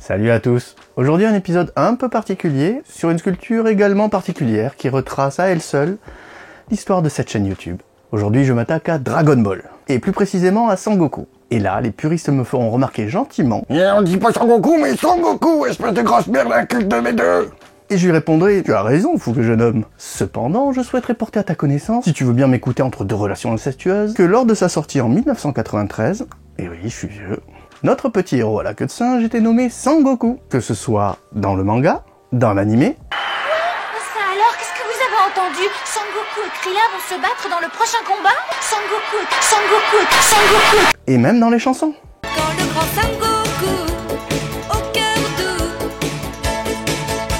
Salut à tous. Aujourd'hui un épisode un peu particulier sur une sculpture également particulière qui retrace à elle seule l'histoire de cette chaîne YouTube. Aujourd'hui je m'attaque à Dragon Ball, et plus précisément à Sangoku. Et là, les puristes me feront remarquer gentiment « On dit pas Sangoku, mais Sangoku, espèce de grosse merde inculte de mes deux !» Et je lui répondrai « Tu as raison, fou que jeune homme. Cependant, je souhaiterais porter à ta connaissance, si tu veux bien m'écouter entre deux relations incestueuses, que lors de sa sortie en 1993, et oui, je suis vieux, notre petit héros à la queue de singe était nommé Sangoku, que ce soit dans le manga, dans l'animé, Ça alors, qu'est-ce que vous avez entendu? Sangoku et Krillin vont se battre dans le prochain combat? Sangoku et même dans les chansons. Quand le grand Sangoku, au cœur doux.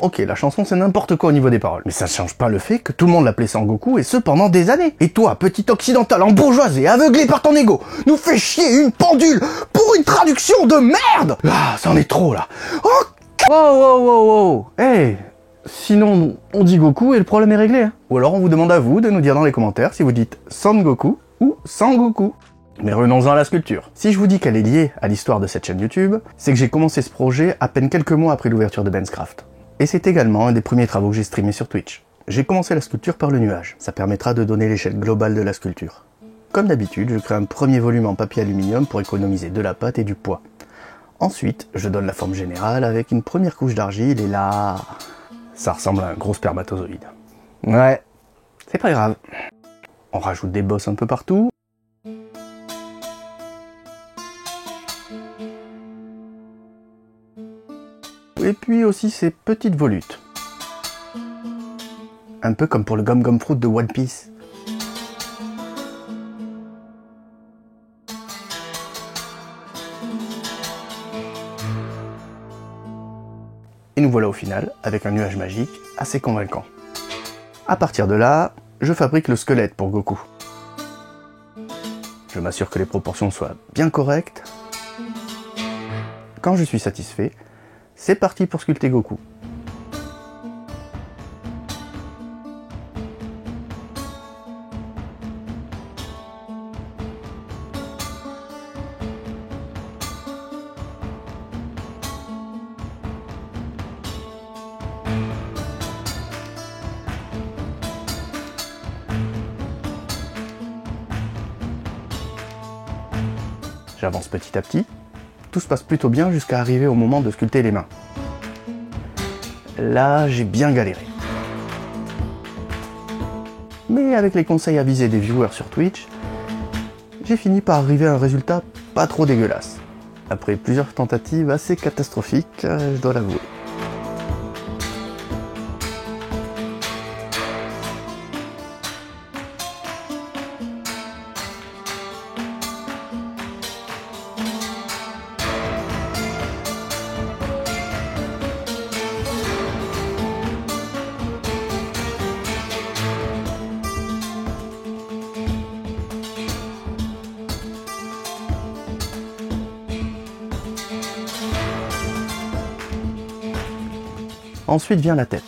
Ok, la chanson c'est n'importe quoi au niveau des paroles, mais ça ne change pas le fait que tout le monde l'appelait Sangoku, et ce pendant des années. Et toi, petit occidental embourgeoisé, aveuglé par ton ego, nous fais chier une pendule pour une traduction de merde. Ah, c'en est trop là. Oh, wow, hey, sinon on dit Goku et le problème est réglé. Hein. Ou alors on vous demande à vous de nous dire dans les commentaires si vous dites Sangoku ou Sangoku. Mais revenons-en à la sculpture. Si je vous dis qu'elle est liée à l'histoire de cette chaîne YouTube, c'est que j'ai commencé ce projet à peine quelques mois après l'ouverture de Ben's Craft. Et c'est également un des premiers travaux que j'ai streamé sur Twitch. J'ai commencé la sculpture par le nuage. Ça permettra de donner l'échelle globale de la sculpture. Comme d'habitude, je crée un premier volume en papier aluminium pour économiser de la pâte et du poids. Ensuite, je donne la forme générale avec une première couche d'argile et là... ça ressemble à un gros spermatozoïde. Ouais, c'est pas grave. On rajoute des bosses un peu partout. Et puis aussi ces petites volutes. Un peu comme pour le Gum Gum Fruit de One Piece. Et nous voilà au final, avec un nuage magique assez convaincant. À partir de là, je fabrique le squelette pour Goku. Je m'assure que les proportions soient bien correctes. Quand je suis satisfait, c'est parti pour sculpter Goku. J'avance petit à petit. Tout se passe plutôt bien jusqu'à arriver au moment de sculpter les mains. Là, j'ai bien galéré. Mais avec les conseils avisés des viewers sur Twitch, j'ai fini par arriver à un résultat pas trop dégueulasse. Après plusieurs tentatives assez catastrophiques, je dois l'avouer. Ensuite vient la tête.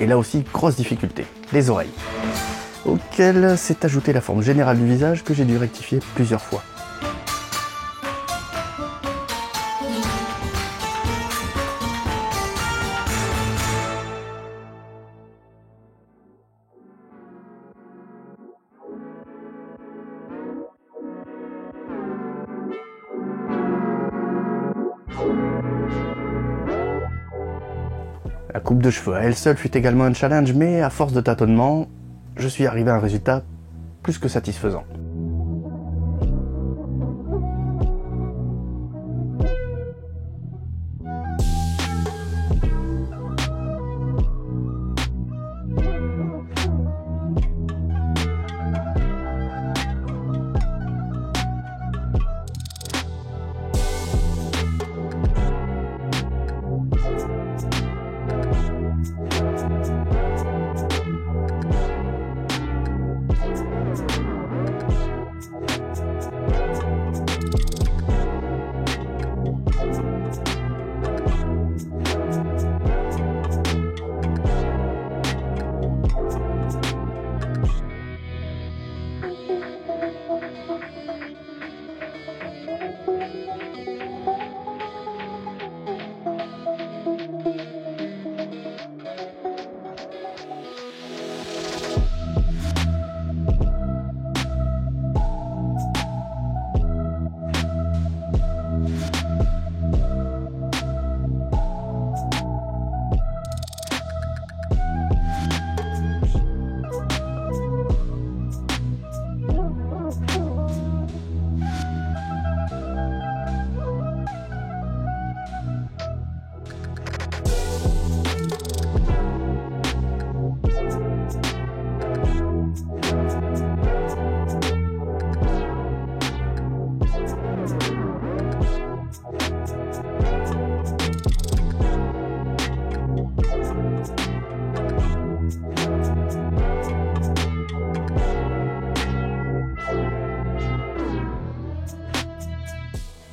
Et là aussi, grosse difficulté, les oreilles, auxquelles s'est ajoutée la forme générale du visage que j'ai dû rectifier plusieurs fois. La coupe de cheveux à elle seule fut également un challenge, mais à force de tâtonnements, je suis arrivé à un résultat plus que satisfaisant.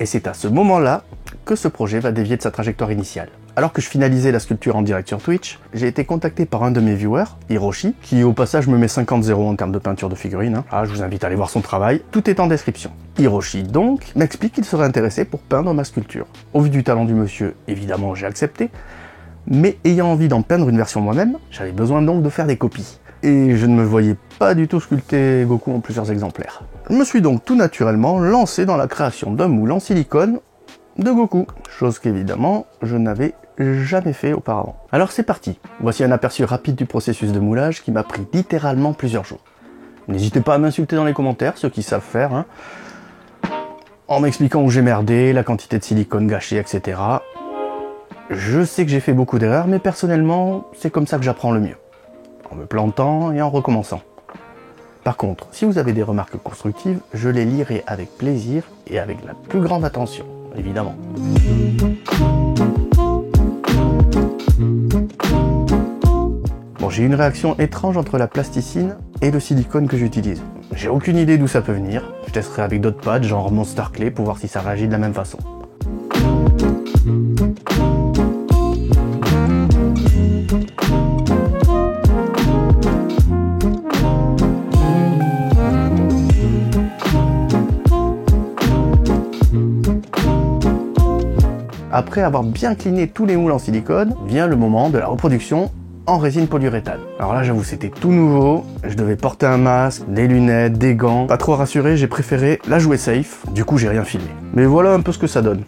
Et c'est à ce moment-là que ce projet va dévier de sa trajectoire initiale. Alors que je finalisais la sculpture en direct sur Twitch, j'ai été contacté par un de mes viewers, Hiroshi, qui au passage me met 50-0 en termes de peinture de figurines. Hein. Ah, je vous invite à aller voir son travail, tout est en description. Hiroshi donc m'explique qu'il serait intéressé pour peindre ma sculpture. Au vu du talent du monsieur, évidemment j'ai accepté, mais ayant envie d'en peindre une version moi-même, j'avais besoin donc de faire des copies. Et je ne me voyais pas du tout sculpter Goku en plusieurs exemplaires. Je me suis donc tout naturellement lancé dans la création d'un moule en silicone de Goku, chose qu'évidemment je n'avais jamais fait auparavant. Alors c'est parti, voici un aperçu rapide du processus de moulage qui m'a pris littéralement plusieurs jours. N'hésitez pas à m'insulter dans les commentaires, ceux qui savent faire, hein, en m'expliquant où j'ai merdé, la quantité de silicone gâchée, etc. Je sais que j'ai fait beaucoup d'erreurs, mais personnellement, c'est comme ça que j'apprends le mieux. En me plantant et en recommençant. Par contre, si vous avez des remarques constructives, je les lirai avec plaisir et avec la plus grande attention, évidemment. Bon, j'ai une réaction étrange entre la plasticine et le silicone que j'utilise. J'ai aucune idée d'où ça peut venir. Je testerai avec d'autres pads, genre Monster Clay, pour voir si ça réagit de la même façon. Après avoir bien cleané tous les moules en silicone, vient le moment de la reproduction en résine polyuréthane. Alors là, j'avoue, c'était tout nouveau. Je devais porter un masque, des lunettes, des gants. Pas trop rassuré, j'ai préféré la jouer safe. Du coup, j'ai rien filmé. Mais voilà un peu ce que ça donne.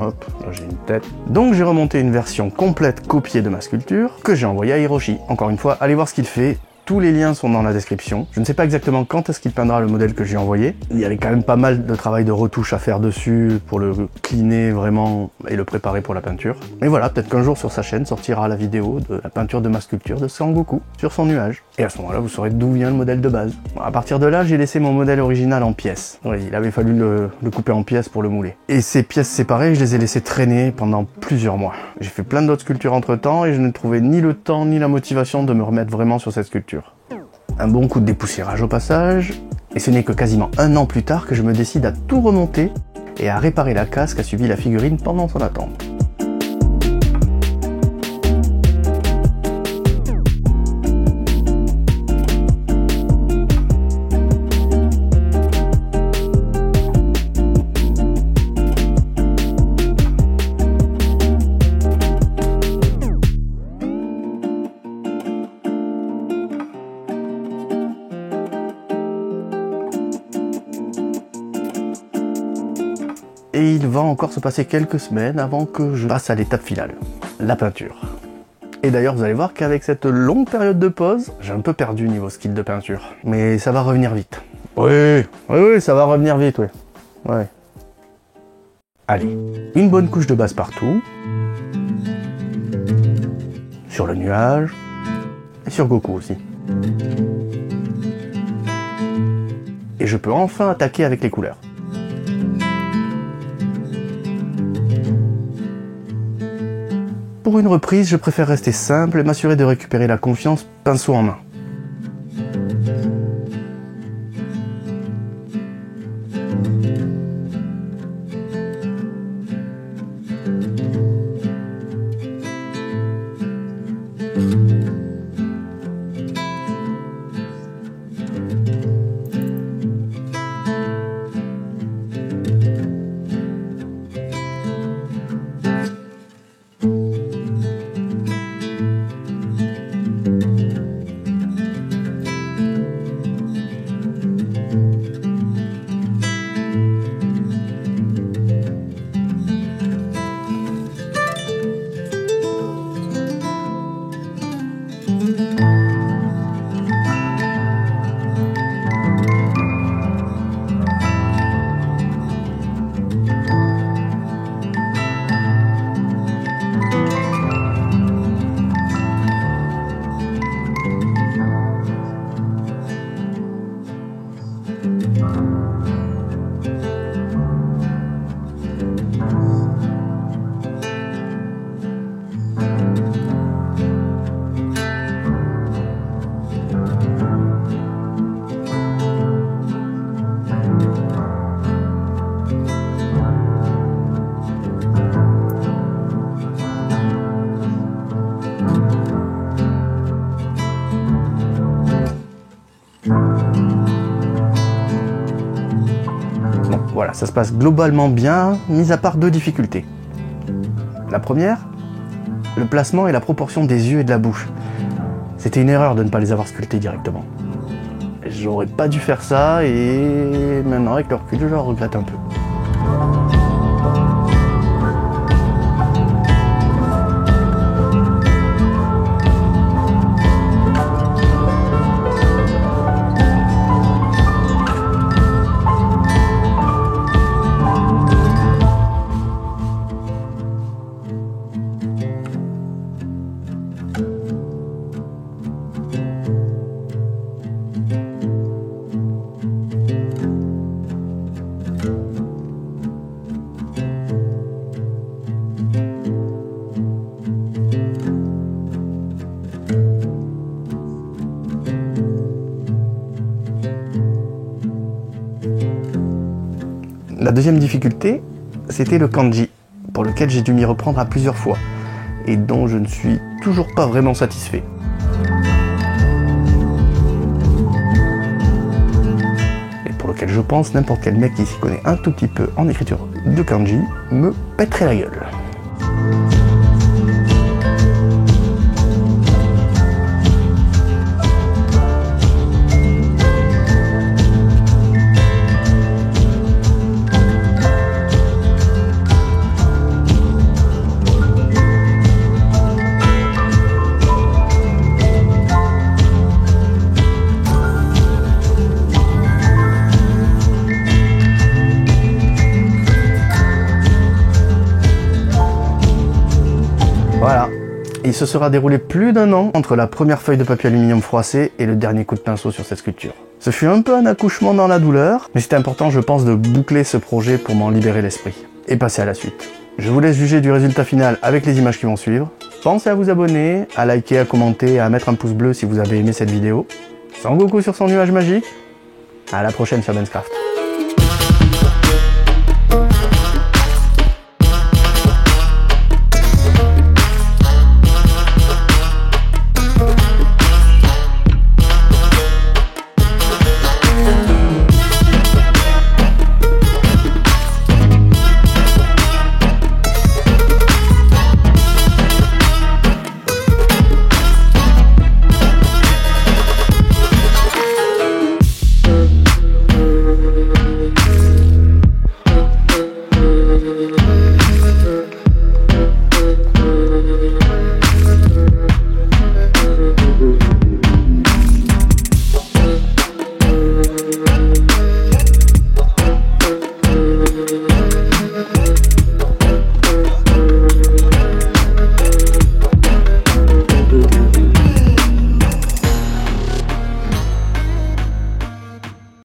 Hop, là j'ai une tête. Donc j'ai remonté une version complète copiée de ma sculpture que j'ai envoyée à Hiroshi. Encore une fois, allez voir ce qu'il fait. Tous les liens sont dans la description. Je ne sais pas exactement quand est-ce qu'il peindra le modèle que j'ai envoyé. Il y avait quand même pas mal de travail de retouche à faire dessus pour le cleaner vraiment et le préparer pour la peinture. Mais voilà, peut-être qu'un jour sur sa chaîne sortira la vidéo de la peinture de ma sculpture de Sangoku sur son nuage. Et à ce moment-là, vous saurez d'où vient le modèle de base. Bon, à partir de là, j'ai laissé mon modèle original en pièces. Oui, il avait fallu le couper en pièces pour le mouler. Et ces pièces séparées, je les ai laissées traîner pendant plusieurs mois. J'ai fait plein d'autres sculptures entre temps et je ne trouvais ni le temps ni la motivation de me remettre vraiment sur cette sculpture. Un bon coup de dépoussiérage au passage, et ce n'est que quasiment un an plus tard que je me décide à tout remonter et à réparer la casse qu'a subi la figurine pendant son attente. Et il va encore se passer quelques semaines avant que je passe à l'étape finale, la peinture. Et d'ailleurs, vous allez voir qu'avec cette longue période de pause, j'ai un peu perdu niveau skill de peinture. Mais ça va revenir vite. Oui, ça va revenir vite, oui. Ouais. Allez, une bonne couche de base partout. Sur le nuage. Et sur Goku aussi. Et je peux enfin attaquer avec les couleurs. Pour une reprise, je préfère rester simple et m'assurer de récupérer la confiance pinceau en main. Voilà, ça se passe globalement bien, mis à part 2 difficultés. La première, le placement et la proportion des yeux et de la bouche. C'était une erreur de ne pas les avoir sculptés directement. J'aurais pas dû faire ça et maintenant avec le recul, je le regrette un peu. La deuxième difficulté, c'était le kanji, pour lequel j'ai dû m'y reprendre à plusieurs fois, et dont je ne suis toujours pas vraiment satisfait. Et pour lequel je pense n'importe quel mec qui s'y connaît un tout petit peu en écriture de kanji me pèterait la gueule. Voilà, il se sera déroulé plus d'1 an entre la première feuille de papier aluminium froissé et le dernier coup de pinceau sur cette sculpture. Ce fut un peu un accouchement dans la douleur, mais c'était important je pense de boucler ce projet pour m'en libérer l'esprit et passer à la suite. Je vous laisse juger du résultat final avec les images qui vont suivre. Pensez à vous abonner, à liker, à commenter, à mettre un pouce bleu si vous avez aimé cette vidéo. Sangoku sur son nuage magique, à la prochaine sur Benscraft.